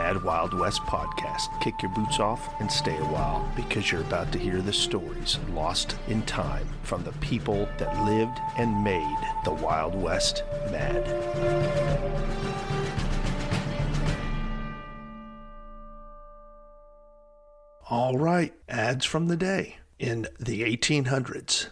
Mad Wild West podcast. Kick your boots off and stay a while, because you're about to hear the stories lost in time from the people that lived and made the Wild West mad. All right, ads from the day. In the 1800s,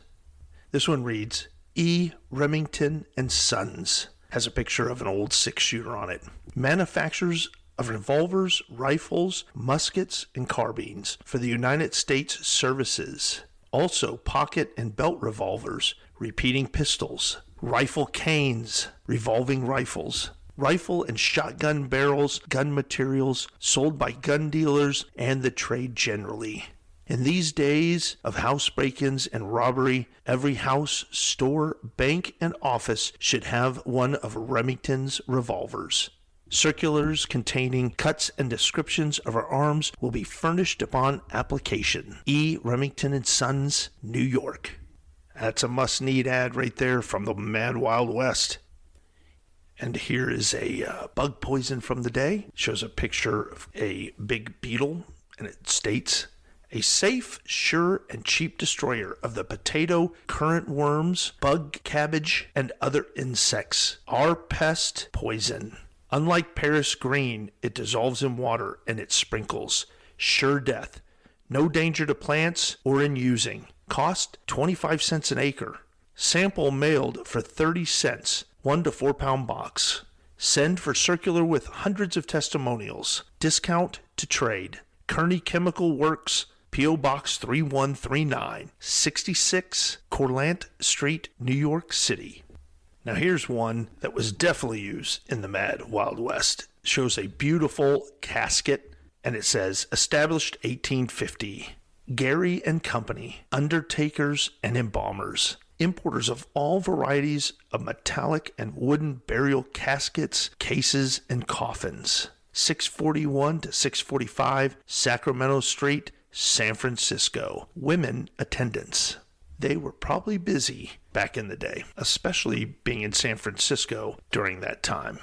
this one reads, E. Remington and Sons. Has a picture of an old six-shooter on it. Manufacturers of revolvers, rifles, muskets, and carbines for the United States services. Also pocket and belt revolvers, repeating pistols, rifle canes, revolving rifles, rifle and shotgun barrels, gun materials sold by gun dealers and the trade generally. In these days of house break-ins and robbery, every house, store, bank, and office should have one of Remington's revolvers. Circulars containing cuts and descriptions of our arms will be furnished upon application. E. Remington and Sons, New York. That's a must-need ad right there from the Mad Wild West. And here is a bug poison from the day. It shows a picture of a big beetle, and it states, a safe, sure, and cheap destroyer of the potato, currant worms, bug, cabbage, and other insects. Our pest poison. Unlike Paris green, it dissolves in water and it sprinkles. Sure death. No danger to plants or in using. Cost 25 cents an acre. Sample mailed for 30 cents. 1 to 4 pound box. Send for circular with hundreds of testimonials. Discount to trade. Kearney Chemical Works, P.O. Box 3139, 66 Corlant Street, New York City. Now here's one that was definitely used in the Mad Wild West. It shows a beautiful casket, and it says, established 1850. Gary and Company, undertakers and embalmers. Importers of all varieties of metallic and wooden burial caskets, cases, and coffins. 641 to 645 Sacramento Street, San Francisco. Women attendants. They were probably busy back in the day, especially being in San Francisco during that time.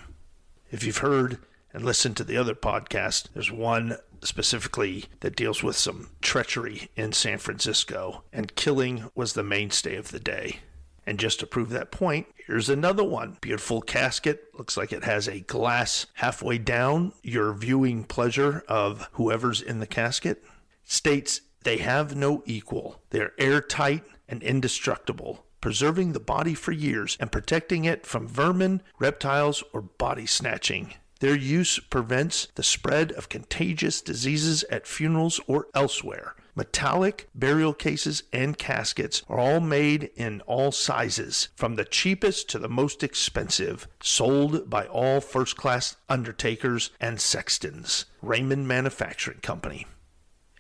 If you've heard and listened to the other podcast, there's one specifically that deals with some treachery in San Francisco, and killing was the mainstay of the day. And just to prove that point, here's another one. Beautiful casket. Looks like it has a glass halfway down. Your viewing pleasure of whoever's in the casket. States they have no equal. They're airtight and indestructible, preserving the body for years and protecting it from vermin, reptiles, or body snatching. Their use prevents the spread of contagious diseases at funerals or elsewhere. Metallic burial cases and caskets are all made in all sizes, from the cheapest to the most expensive, sold by all first-class undertakers and sextons. Raymond Manufacturing Company.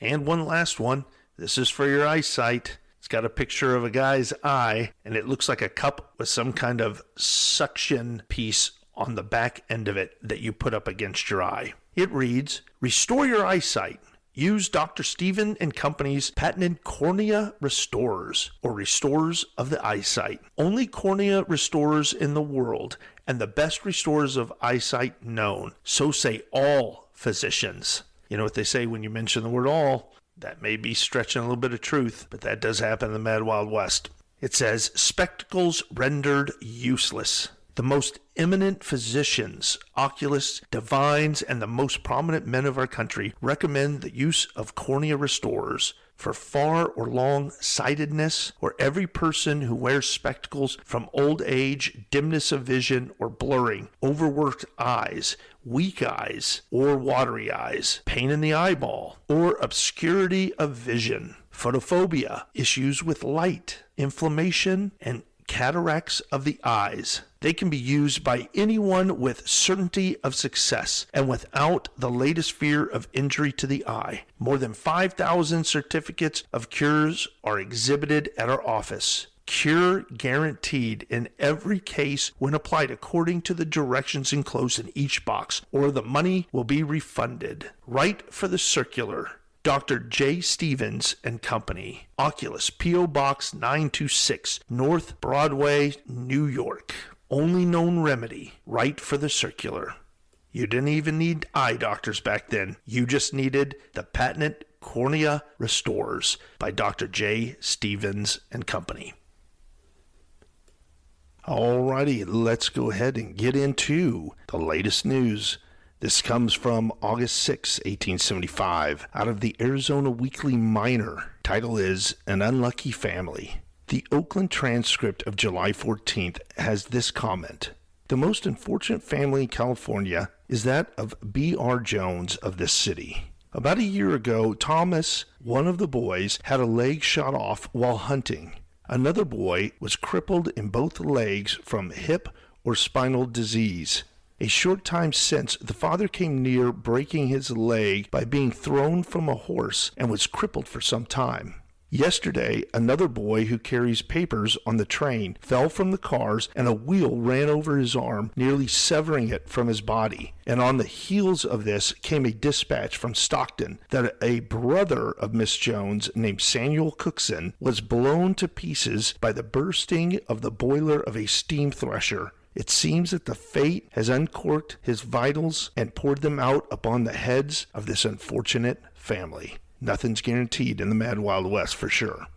And one last one. This is for your eyesight. It's got a picture of a guy's eye, and it looks like a cup with some kind of suction piece on the back end of it that you put up against your eye. It reads, restore your eyesight. Use Dr. Stephen and Company's patented cornea restorers, or restorers of the eyesight. Only cornea restorers in the world, and the best restorers of eyesight known. So say all physicians. You know what they say when you mention the word all? That may be stretching a little bit of truth, but that does happen in the Mad Wild West. It says, spectacles rendered useless. The most eminent physicians, oculists, divines, and the most prominent men of our country recommend the use of cornea restorers for far or long-sightedness, or every person who wears spectacles from old age, dimness of vision, or blurring, overworked eyes, weak eyes, or watery eyes, pain in the eyeball, or obscurity of vision, photophobia, issues with light, inflammation, and cataracts of the eyes. They can be used by anyone with certainty of success and without the latest fear of injury to the eye. More than 5,000 certificates of cures are exhibited at our office. Cure guaranteed in every case when applied according to the directions enclosed in each box, or the money will be refunded. Write for the circular. Dr. J. Stevens and Company, Oculus, P.O. Box 926, North Broadway, New York. Only known remedy. Write for the circular. You didn't even need eye doctors back then. You just needed the patented Cornea Restorers by Dr. J. Stevens and Company. Alrighty, let's go ahead and get into the latest news. This comes from August 6, 1875, out of the Arizona Weekly Miner. Title is An Unlucky Family. The Oakland Transcript of July 14th has this comment. The most unfortunate family in California is that of B.R. Jones of this city. About a year ago, Thomas, one of the boys, had a leg shot off while hunting. Another boy was crippled in both legs from hip or spinal disease. A short time since, the father came near breaking his leg by being thrown from a horse and was crippled for some time. Yesterday, another boy who carries papers on the train fell from the cars and a wheel ran over his arm, nearly severing it from his body. And on the heels of this came a dispatch from Stockton that a brother of Miss Jones named Samuel Cookson was blown to pieces by the bursting of the boiler of a steam thresher. It seems that the fate has uncorked his vitals and poured them out upon the heads of this unfortunate family. Nothing's guaranteed in the Mad Wild West for sure.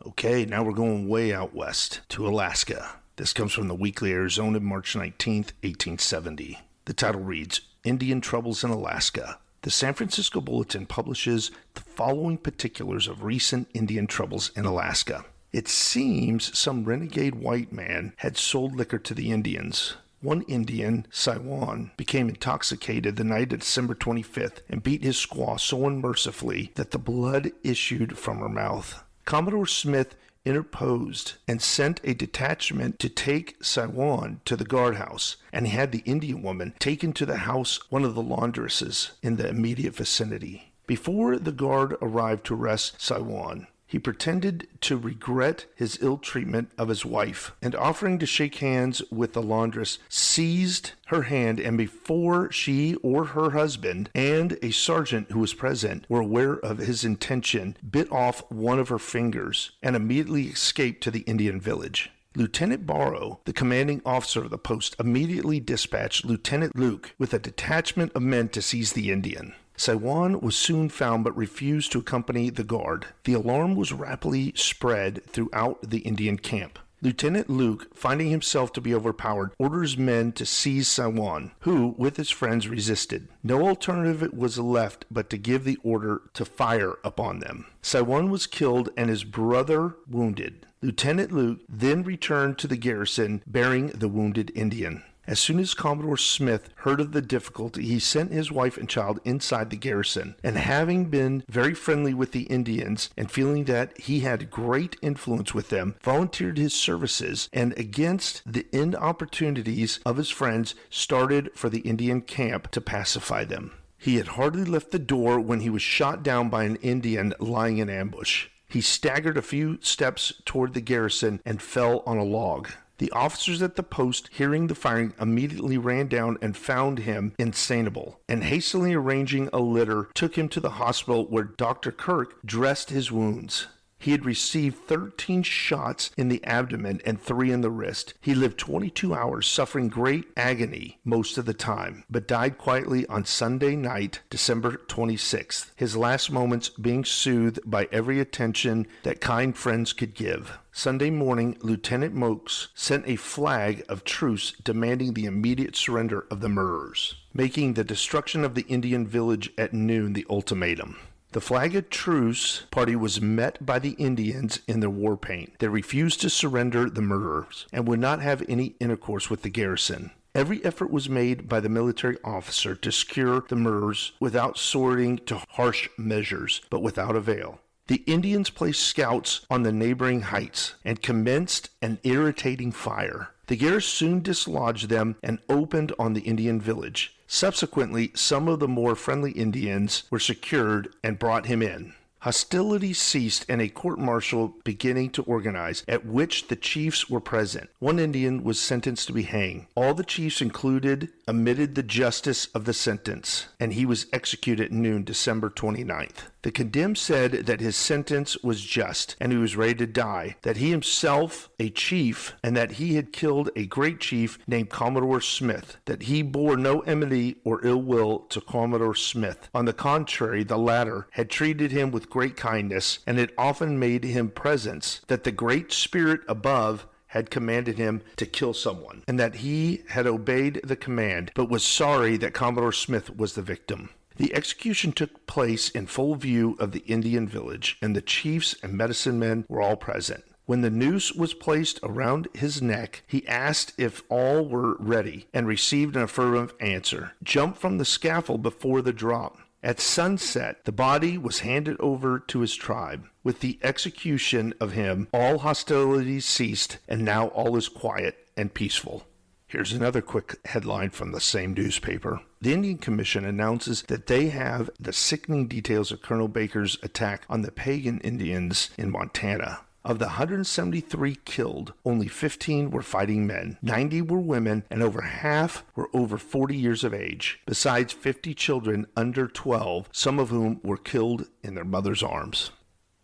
Okay, now we're going way out west to Alaska. This comes from the Weekly Arizona, March 19th, 1870. The title reads, Indian Troubles in Alaska. The San Francisco Bulletin publishes the following particulars of recent Indian troubles in Alaska. It seems some renegade white man had sold liquor to the Indians. One Indian, Saiwan, became intoxicated the night of December 25th and beat his squaw so unmercifully that the blood issued from her mouth. Commodore Smith interposed and sent a detachment to take Saiwan to the guardhouse, and he had the Indian woman taken to the house one of the laundresses in the immediate vicinity. Before the guard arrived to arrest Saiwan, he pretended to regret his ill treatment of his wife, and offering to shake hands with the laundress, seized her hand, and before she or her husband and a sergeant who was present were aware of his intention, bit off one of her fingers and immediately escaped to the Indian village. Lieutenant Barrow, the commanding officer of the post, immediately dispatched Lieutenant Luke with a detachment of men to seize the Indian. Saiwan was soon found but refused to accompany the guard. The alarm was rapidly spread throughout the Indian camp. Lieutenant Luke, finding himself to be overpowered, orders men to seize Saiwan, who, with his friends, resisted. No alternative was left but to give the order to fire upon them. Saiwan was killed and his brother wounded. Lieutenant Luke then returned to the garrison bearing the wounded Indian. As soon as Commodore Smith heard of the difficulty, he sent his wife and child inside the garrison, and having been very friendly with the Indians and feeling that he had great influence with them, volunteered his services and against the inopportunities of his friends started for the Indian camp to pacify them. He had hardly left the door when he was shot down by an Indian lying in ambush. He staggered a few steps toward the garrison and fell on a log. The officers at the post, hearing the firing, immediately ran down and found him insanable, and hastily arranging a litter, took him to the hospital where Dr. Kirk dressed his wounds. He had received 13 shots in the abdomen and 3 in the wrist. He lived 22 hours, suffering great agony most of the time, but died quietly on Sunday night, December 26th, his last moments being soothed by every attention that kind friends could give. Sunday morning, Lieutenant Mokes sent a flag of truce demanding the immediate surrender of the murderers, making the destruction of the Indian village at noon the ultimatum. The flag of truce party was met by the Indians in their war paint. They refused to surrender the murderers and would not have any intercourse with the garrison. Every effort was made by the military officer to secure the murderers without resorting to harsh measures, but without avail. The Indians placed scouts on the neighboring heights and commenced an irritating fire. The garrison soon dislodged them and opened on the Indian village. Subsequently, some of the more friendly Indians were secured and brought him in. Hostilities ceased and a court-martial beginning to organize, at which the chiefs were present. One Indian was sentenced to be hanged. All the chiefs included admitted the justice of the sentence, and he was executed at noon, December 29th. The condemned said that his sentence was just, and he was ready to die, that he himself a chief, and that he had killed a great chief named Commodore Smith, that he bore no enmity or ill will to Commodore Smith. On the contrary, the latter had treated him with great kindness, and had often made him presents, that the Great Spirit above had commanded him to kill someone, and that he had obeyed the command, but was sorry that Commodore Smith was the victim. The execution took place in full view of the Indian village, and the chiefs and medicine men were all present. When the noose was placed around his neck, he asked if all were ready, and received an affirmative answer. Jumped from the scaffold before the drop. At sunset, the body was handed over to his tribe. With the execution of him, all hostilities ceased, and now all is quiet and peaceful. Here's another quick headline from the same newspaper. The Indian Commission announces that they have the sickening details of Colonel Baker's attack on the pagan Indians in Montana. Of the 173 killed, only 15 were fighting men, 90 were women, and over half were over 40 years of age, besides 50 children under 12, some of whom were killed in their mother's arms.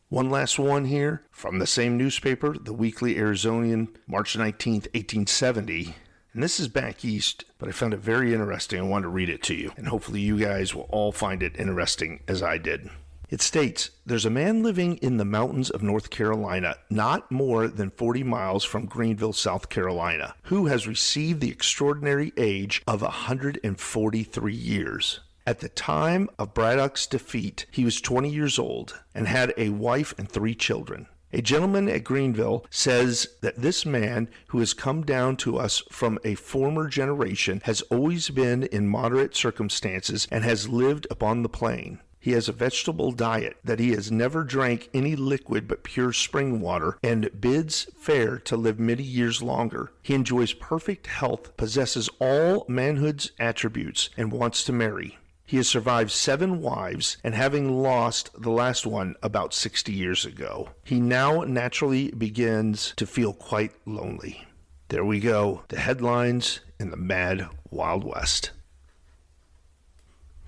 One last one here from the same newspaper, the Weekly Arizonian, March 19th, 1870. And this is back east, but I found it very interesting. I wanted to read it to you, and hopefully you guys will all find it interesting as I did. It states, there's a man living in the mountains of North Carolina, not more than 40 miles from Greenville, South Carolina, who has received the extraordinary age of 143 years. At the time of Braddock's defeat, he was 20 years old and had a wife and 3 children. A gentleman at Greenville says that this man, who has come down to us from a former generation, has always been in moderate circumstances and has lived upon the plain. He has a vegetable diet, that he has never drank any liquid but pure spring water, and bids fair to live many years longer. He enjoys perfect health, possesses all manhood's attributes, and wants to marry. He has survived 7 wives, and having lost the last one about 60 years ago, he now naturally begins to feel quite lonely. There we go, the headlines in the Mad Wild West.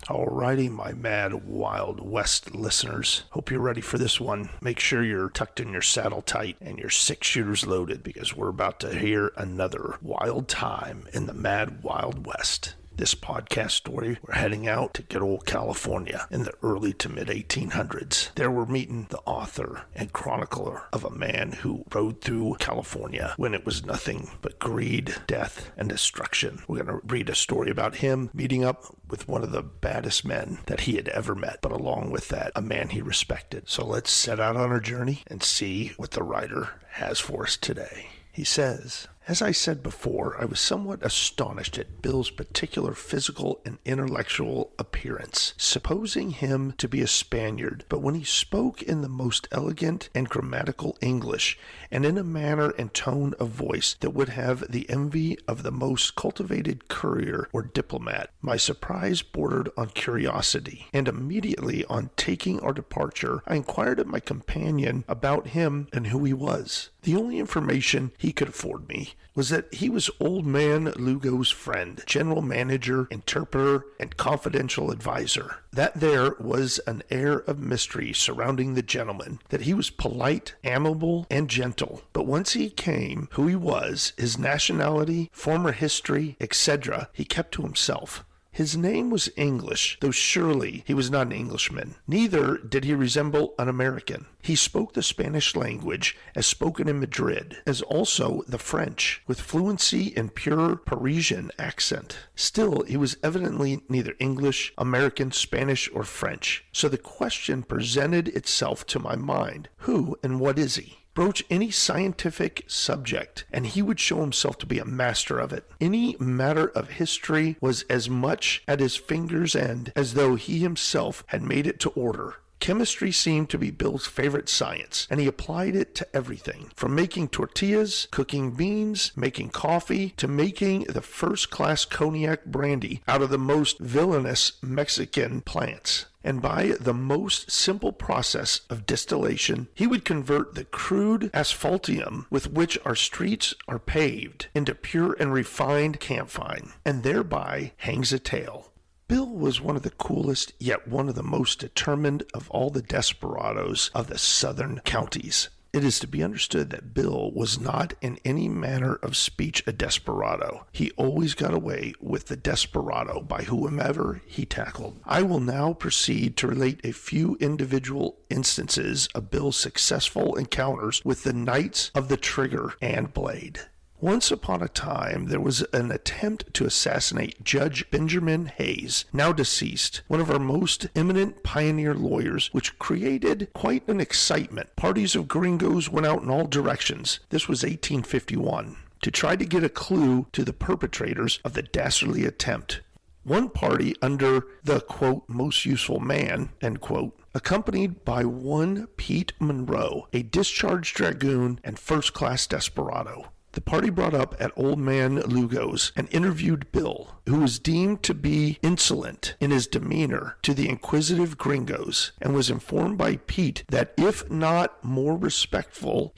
Alrighty, my Mad Wild West listeners. Hope you're ready for this one. Make sure you're tucked in your saddle tight and your 6-shooters loaded, because we're about to hear another wild time in the Mad Wild West. This podcast story, we're heading out to good old California in the early to mid 1800s. There we're meeting the author and chronicler of a man who rode through California when it was nothing but greed, death, and destruction. We're going to read a story about him meeting up with one of the baddest men that he had ever met, but along with that, a man he respected. So let's set out on our journey and see what the writer has for us today. He says, as I said before, I was somewhat astonished at Bill's particular physical and intellectual appearance, supposing him to be a Spaniard, but when he spoke in the most elegant and grammatical English, and in a manner and tone of voice that would have the envy of the most cultivated courier or diplomat, my surprise bordered on curiosity, and immediately on taking our departure, I inquired of my companion about him and who he was. The only information he could afford me was that he was old man Lugo's friend, general manager, interpreter, and confidential advisor. That there was an air of mystery surrounding the gentleman, that he was polite, amiable, and gentle. But whence he came, who he was, his nationality, former history, etc., he kept to himself. His name was English, though surely he was not an Englishman. Neither did he resemble an American. He spoke the Spanish language as spoken in Madrid, as also the French, with fluency in pure Parisian accent. Still, he was evidently neither English, American, Spanish, or French. So the question presented itself to my mind, who and what is he? Broach any scientific subject, and he would show himself to be a master of it. Any matter of history was as much at his finger's end as though he himself had made it to order. Chemistry seemed to be Bill's favorite science, and he applied it to everything, from making tortillas, cooking beans, making coffee, to making the first-class cognac brandy out of the most villainous Mexican plants. And by the most simple process of distillation, he would convert the crude asphaltium with which our streets are paved into pure and refined camphine, and thereby hangs a tale. Bill was one of the coolest, yet one of the most determined of all the desperados of the southern counties. It is to be understood that Bill was not in any manner of speech a desperado. He always got away with the desperado by whomever he tackled. I will now proceed to relate a few individual instances of Bill's successful encounters with the Knights of the Trigger and Blade. Once upon a time, there was an attempt to assassinate Judge Benjamin Hayes, now deceased, one of our most eminent pioneer lawyers, which created quite an excitement. Parties of gringos went out in all directions. This was 1851, to try to get a clue to the perpetrators of the dastardly attempt. One party, under the, quote, most useful man, end quote, accompanied by one Pete Monroe, a discharged dragoon and first-class desperado. The party brought up at Old Man Lugo's and interviewed Bill, who was deemed to be insolent in his demeanor to the inquisitive gringos, and was informed by Pete that if not more respectful,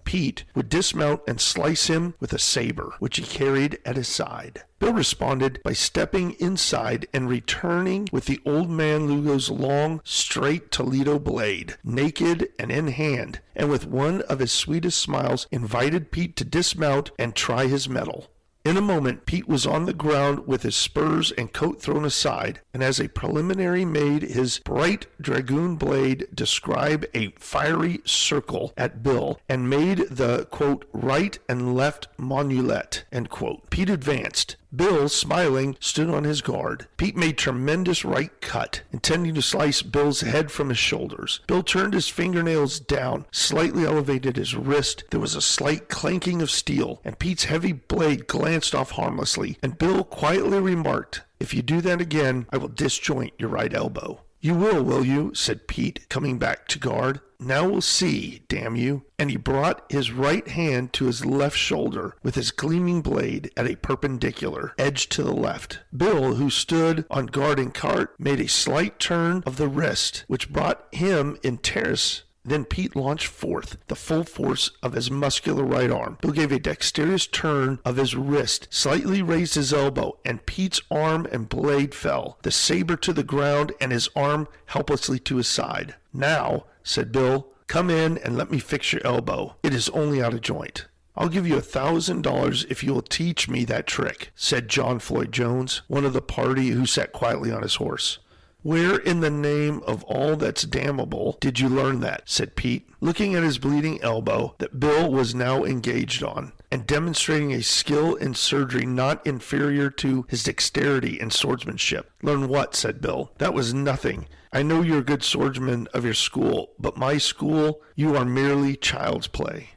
Pete, would dismount and slice him with a saber, which he carried at his side. Bill responded by stepping inside and returning with the Old Man Lugo's long, straight Toledo blade, naked and in hand, and with one of his sweetest smiles invited Pete to dismount and try his mettle. In a moment, Pete was on the ground with his spurs and coat thrown aside, and as a preliminary made his bright dragoon blade describe a fiery circle at Bill, and made the, quote, right and left monulet, end quote. Pete advanced. Bill, smiling, stood on his guard. Pete made tremendous right cut, intending to slice Bill's head from his shoulders. Bill turned his fingernails down, slightly elevated his wrist. There was a slight clanking of steel, and Pete's heavy blade glanced off harmlessly, and Bill quietly remarked, "If you do that again, I will disjoint your right elbow." "You will you?" said Pete, coming back to guard. "Now we'll see, damn you." And he brought his right hand to his left shoulder with his gleaming blade at a perpendicular edge to the left. Bill, who stood on guard and cart, made a slight turn of the wrist, which brought him in terrace. Then Pete launched forth the full force of his muscular right arm. Bill gave a dexterous turn of his wrist, slightly raised his elbow, and Pete's arm and blade fell, the saber to the ground and his arm helplessly to his side. "Now," said Bill, "come in and let me fix your elbow. It is only out of joint." "I'll give you $1,000 if you will teach me that trick," said John Floyd Jones, one of the party who sat quietly on his horse. "Where in the name of all that's damnable did you learn that?" said Pete, looking at his bleeding elbow that Bill was now engaged on, and demonstrating a skill in surgery not inferior to his dexterity in swordsmanship. "Learn what?" said Bill. "That was nothing. I know you're a good swordsman of your school, but my school, you are merely child's play.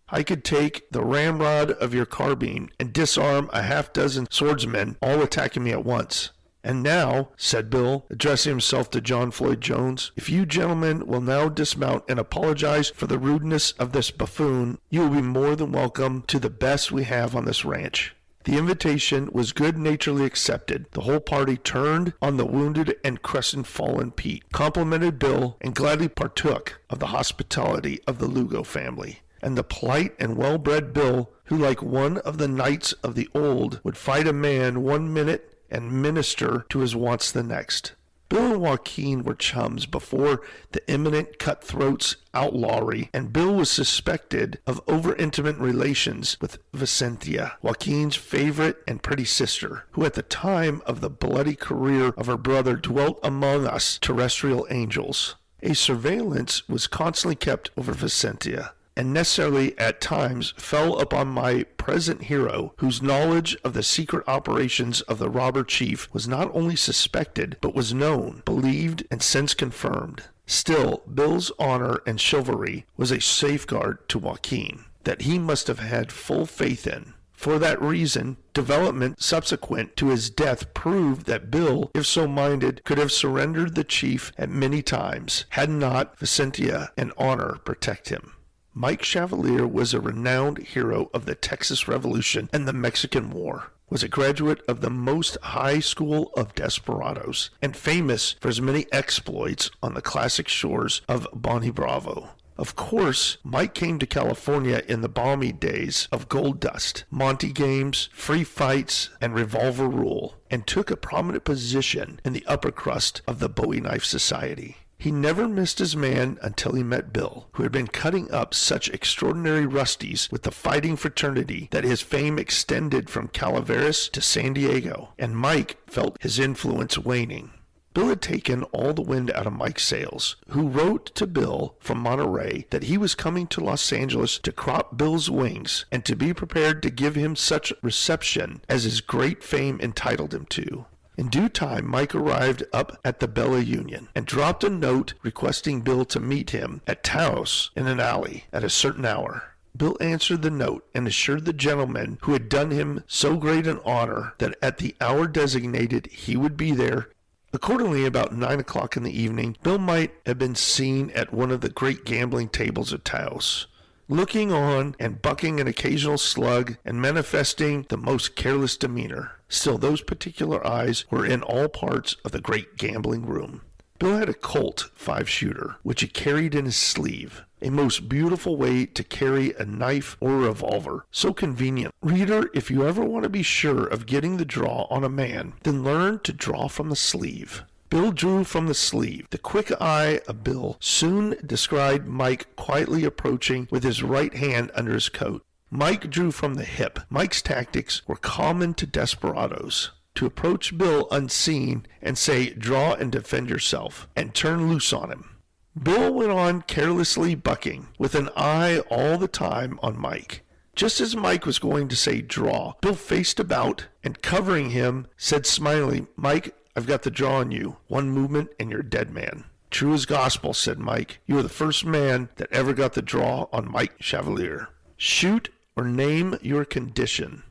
I could take the ramrod of your carbine and disarm a half-dozen swordsmen all attacking me at once. And now," said Bill, addressing himself to John Floyd Jones, "if you gentlemen will now dismount and apologize for the rudeness of this buffoon, you will be more than welcome to the best we have on this ranch." The invitation was good-naturedly accepted. The whole party turned on the wounded and crestfallen Pete, complimented Bill, and gladly partook of the hospitality of the Lugo family. And the polite and well-bred Bill, who like one of the knights of the old would fight a man 1 minute and minister to his wants the next. Bill and Joaquin were chums before the imminent cutthroat's outlawry, and Bill was suspected of over-intimate relations with Vicentia, Joaquin's favorite and pretty sister, who at the time of the bloody career of her brother dwelt among us terrestrial angels. A surveillance was constantly kept over Vicentia, and necessarily at times fell upon my present hero, whose knowledge of the secret operations of the robber chief was not only suspected, but was known, believed, and since confirmed. Still, Bill's honor and chivalry was a safeguard to Joaquin that he must have had full faith in. For that reason, development subsequent to his death proved that Bill, if so minded, could have surrendered the chief at many times, had not Vicentia and honor protect him. Mike Chevalier was a renowned hero of the Texas Revolution and the Mexican War, was a graduate of the most high school of desperados, and famous for his many exploits on the classic shores of Bonnie Bravo. Of course, Mike came to California in the balmy days of gold dust, Monte games, free fights, and revolver rule, and took a prominent position in the upper crust of the Bowie Knife Society. He never missed his man until he met Bill, who had been cutting up such extraordinary rusties with the fighting fraternity that his fame extended from Calaveras to San Diego, and Mike felt his influence waning. Bill had taken all the wind out of Mike's sails, who wrote to Bill from Monterey that he was coming to Los Angeles to crop Bill's wings and to be prepared to give him such reception as his great fame entitled him to. In due time, Mike arrived up at the Bella Union and dropped a note requesting Bill to meet him at Taos in an alley at a certain hour. Bill answered the note and assured the gentleman who had done him so great an honor that at the hour designated he would be there. Accordingly, about 9 o'clock in the evening, Bill might have been seen at one of the great gambling tables at Taos, looking on and bucking an occasional slug and manifesting the most careless demeanor. Still, those particular eyes were in all parts of the great gambling room. Bill had a Colt 5-shooter, which he carried in his sleeve. A most beautiful way to carry a knife or a revolver. So convenient. Reader, if you ever want to be sure of getting the draw on a man, then learn to draw from the sleeve. Bill drew from the sleeve. The quick eye of Bill soon descried Mike quietly approaching with his right hand under his coat. Mike drew from the hip. Mike's tactics were common to desperados. To approach Bill unseen and say, "Draw and defend yourself," and turn loose on him. Bill went on carelessly bucking, with an eye all the time on Mike. Just as Mike was going to say draw, Bill faced about and, covering him, said smilingly, "Mike, I've got the draw on you. One movement and you're dead man." "True as gospel," said Mike. "You are the first man that ever got the draw on Mike Chevalier. Shoot or name your condition."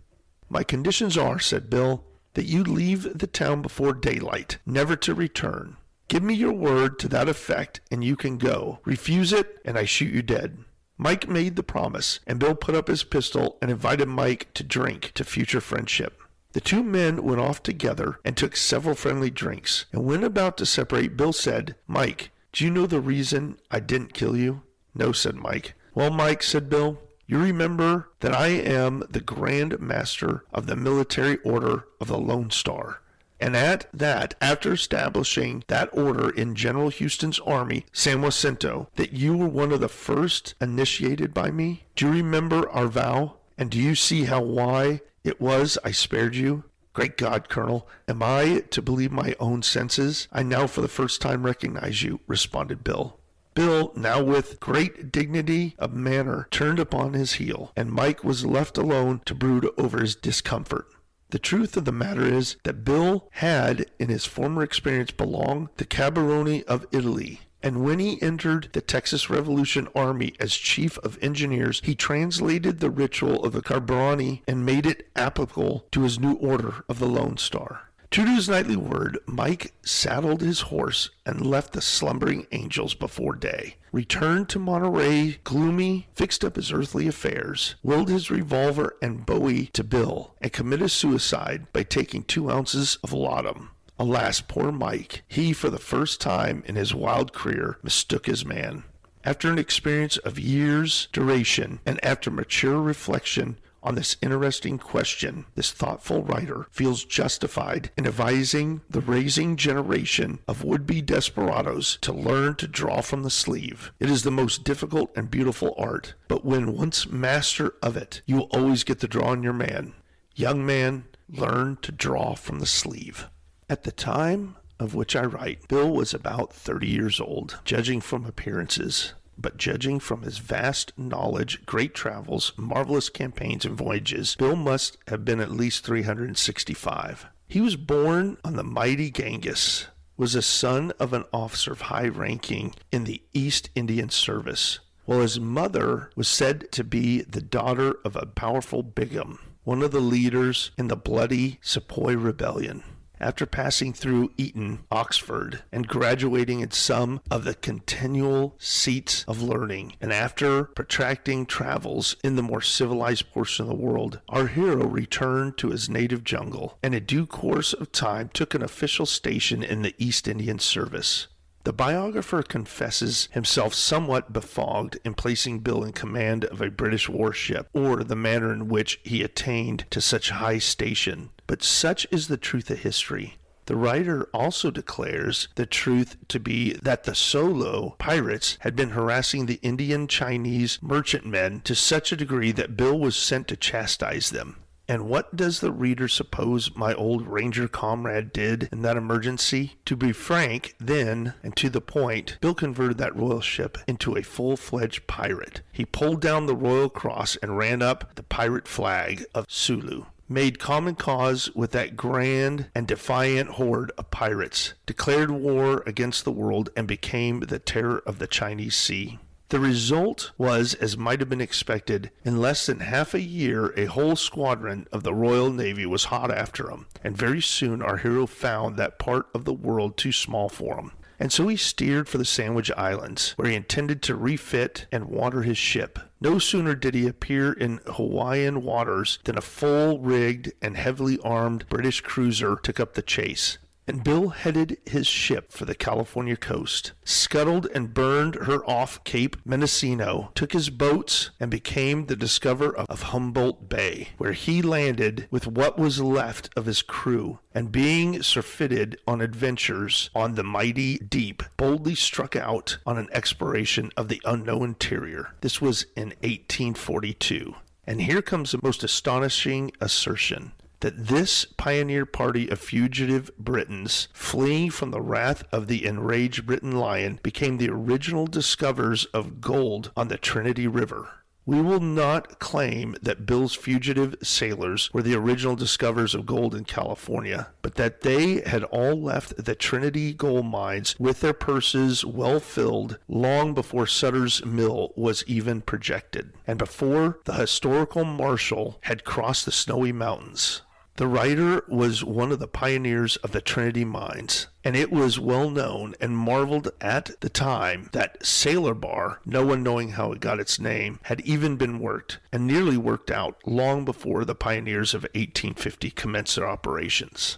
"My conditions are," said Bill, "that you leave the town before daylight, never to return. Give me your word to that effect, and you can go. Refuse it, and I shoot you dead." Mike made the promise, and Bill put up his pistol and invited Mike to drink to future friendship. The two men went off together and took several friendly drinks, and when about to separate, Bill said, "Mike, do you know the reason I didn't kill you?" "No," said Mike. "Well, Mike," said Bill, "you remember that I am the Grand Master of the Military Order of the Lone Star. And at that, after establishing that order in General Houston's army, San Jacinto, that you were one of the first initiated by me? Do you remember our vow? And do you see why it was I spared you?" "Great God, Colonel, am I to believe my own senses? I now for the first time recognize you," responded Bill. Bill, now with great dignity of manner, turned upon his heel, and Mike was left alone to brood over his discomfort. The truth of the matter is that Bill had, in his former experience, belonged to Cabaroni of Italy, and when he entered the Texas Revolution Army as chief of engineers, he translated the ritual of the Cabaroni and made it applicable to his new order of the Lone Star. True to his nightly word, Mike saddled his horse and left the slumbering angels before day, returned to Monterey gloomy, fixed up his earthly affairs, willed his revolver and Bowie to Bill, and committed suicide by taking 2 ounces of laudanum. Alas, poor Mike, he for the first time in his wild career mistook his man. After an experience of years' duration, and after mature reflection on this interesting question, this thoughtful writer feels justified in advising the raising generation of would-be desperados to learn to draw from the sleeve. It is the most difficult and beautiful art, but when once master of it, you will always get the draw on your man. Young man, learn to draw from the sleeve. At the time of which I write, Bill was about 30 years old, judging from appearances. But judging from his vast knowledge, great travels, marvelous campaigns and voyages, Bill must have been at least 365. He was born on the mighty Ganges, was a son of an officer of high ranking in the East Indian Service, while his mother was said to be the daughter of a powerful Begum, one of the leaders in the bloody Sepoy Rebellion. After passing through Eton, Oxford, and graduating in some of the continual seats of learning, and after protracting travels in the more civilized portion of the world, our hero returned to his native jungle, and in due course of time took an official station in the East Indian Service. The biographer confesses himself somewhat befogged in placing Bill in command of a British warship, or the manner in which he attained to such high station. But such is the truth of history. The writer also declares the truth to be that the Solo pirates had been harassing the Indian Chinese merchantmen to such a degree that Bill was sent to chastise them. And what does the reader suppose my old ranger comrade did in that emergency? To be frank, then, and to the point, Bill converted that royal ship into a full-fledged pirate. He pulled down the royal cross and ran up the pirate flag of Sulu, made common cause with that grand and defiant horde of pirates, declared war against the world, and became the terror of the Chinese Sea. The result was, as might have been expected, in less than half a year a whole squadron of the Royal Navy was hot after him, and very soon our hero found that part of the world too small for him. And so he steered for the Sandwich Islands, where he intended to refit and water his ship. No sooner did he appear in Hawaiian waters than a full-rigged and heavily armed British cruiser took up the chase, and Bill headed his ship for the California coast, scuttled and burned her off Cape Mendocino, took his boats, and became the discoverer of Humboldt Bay, where he landed with what was left of his crew, and being surfeited on adventures on the mighty deep, boldly struck out on an exploration of the unknown interior. This was in 1842. And here comes the most astonishing assertion, that this pioneer party of fugitive Britons, fleeing from the wrath of the enraged Briton lion, became the original discoverers of gold on the Trinity River. We will not claim that Bill's fugitive sailors were the original discoverers of gold in California, but that they had all left the Trinity gold mines with their purses well filled long before Sutter's Mill was even projected, and before the historical Marshal had crossed the snowy mountains. The writer was one of the pioneers of the Trinity mines, and it was well known and marveled at the time that Sailor Bar, no one knowing how it got its name, had even been worked, and nearly worked out, long before the pioneers of 1850 commenced their operations.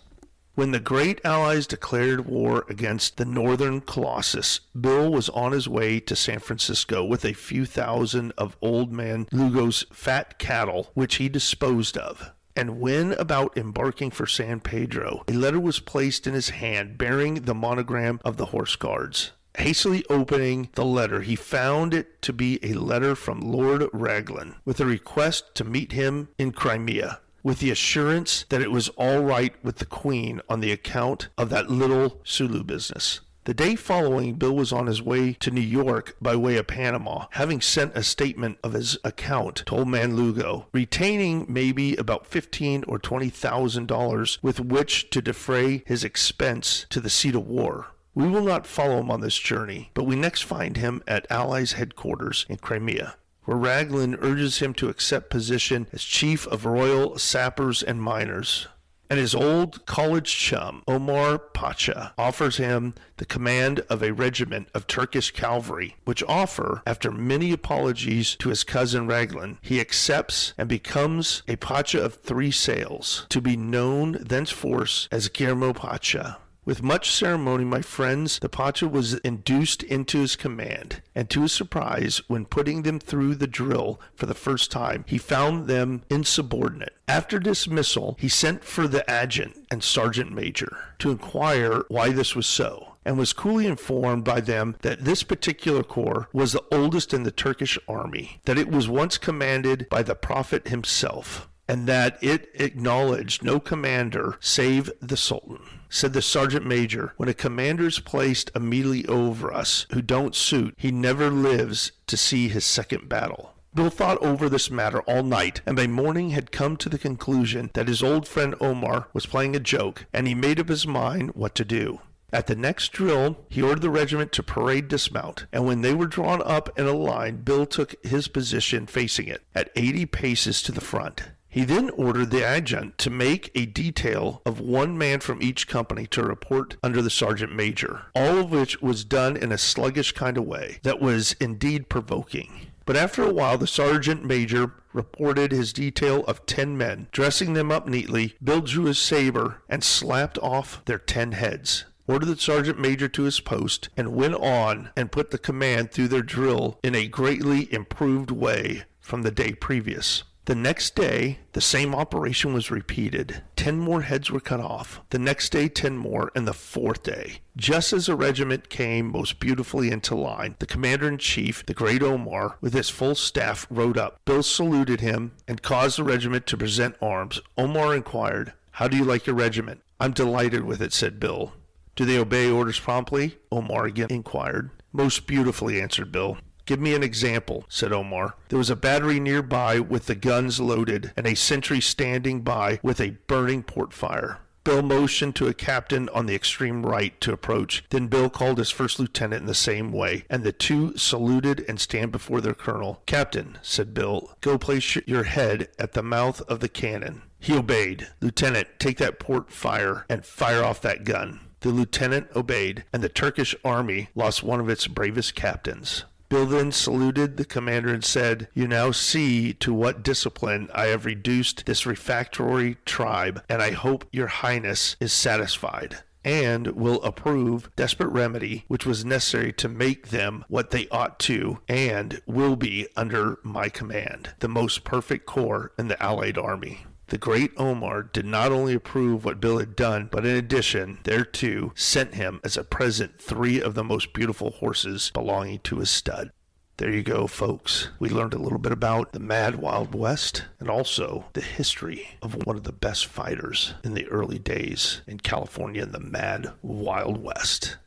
When the great Allies declared war against the Northern Colossus, Bill was on his way to San Francisco with a few thousand of Old Man Lugo's fat cattle, which he disposed of. And when about embarking for San Pedro, a letter was placed in his hand bearing the monogram of the Horse Guards. Hastily opening the letter, he found it to be a letter from Lord Raglan, with a request to meet him in Crimea, with the assurance that it was all right with the Queen on the account of that little Sulu business. The day following, Bill was on his way to New York by way of Panama, having sent a statement of his account to Old Man Lugo, retaining maybe about $15,000 or $20,000 with which to defray his expense to the seat of war. We will not follow him on this journey, but we next find him at Allies headquarters in Crimea, where Raglan urges him to accept position as Chief of Royal Sappers and Miners. And his old college chum, Omar Pacha, offers him the command of a regiment of Turkish cavalry, which offer, after many apologies to his cousin Raglan, he accepts and becomes a Pacha of 3 sails, to be known thenceforth as Guillermo Pacha. With much ceremony, my friends, the Pacha was induced into his command, and to his surprise, when putting them through the drill for the first time, he found them insubordinate. After dismissal, he sent for the adjutant and sergeant major to inquire why this was so, and was coolly informed by them that this particular corps was the oldest in the Turkish army, that it was once commanded by the Prophet himself, and that it acknowledged no commander save the Sultan. Said the sergeant major, when a commander is placed immediately over us who don't suit, he never lives to see his second battle. Bill thought over this matter all night, and by morning had come to the conclusion that his old friend Omar was playing a joke, and he made up his mind what to do. At the next drill, he ordered the regiment to parade dismount, and when they were drawn up in a line, Bill took his position facing it, at 80 paces to the front. He then ordered the adjutant to make a detail of 1 man from each company to report under the sergeant major, all of which was done in a sluggish kind of way that was indeed provoking. But after a while, the sergeant major reported his detail of 10 men. Dressing them up neatly, Bill drew his saber and slapped off their 10 heads. ordered the sergeant major to his post, and went on and put the command through their drill in a greatly improved way from the day previous. The next day, the same operation was repeated. 10 more heads were cut off. The next day, 10 more, and the fourth day. Just as the regiment came most beautifully into line, the commander-in-chief, the great Omar, with his full staff, rode up. Bill saluted him and caused the regiment to present arms. Omar inquired, "How do you like your regiment?" "I'm delighted with it," said Bill. "Do they obey orders promptly?" Omar again inquired. "Most beautifully," answered Bill. "Give me an example," said Omar. "There was a battery nearby with the guns loaded and a sentry standing by with a burning port fire." Bill motioned to a captain on the extreme right to approach. Then Bill called his first lieutenant in the same way, and the two saluted and stand before their colonel. "Captain," said Bill, "go place your head at the mouth of the cannon." He obeyed. "Lieutenant, take that port fire and fire off that gun." The lieutenant obeyed, and the Turkish army lost one of its bravest captains. Bill then saluted the commander and said, "You now see to what discipline I have reduced this refractory tribe, and I hope your highness is satisfied, and will approve desperate remedy which was necessary to make them what they ought to, and will be under my command, the most perfect corps in the Allied army." The great Omar did not only approve what Bill had done, but in addition thereto sent him as a present 3 of the most beautiful horses belonging to his stud. There you go, folks. We learned a little bit about the Mad Wild West and also the history of one of the best fighters in the early days in California in the Mad Wild West.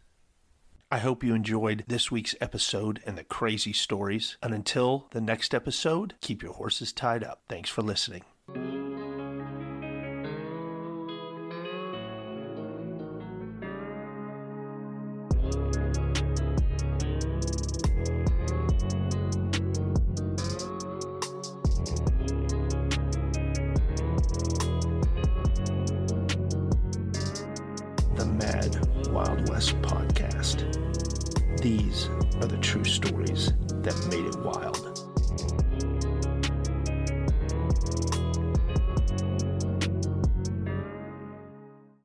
I hope you enjoyed this week's episode and the crazy stories. And until the next episode, keep your horses tied up. Thanks for listening. The Mad Wild West Podcast. These are the true stories that made it wild.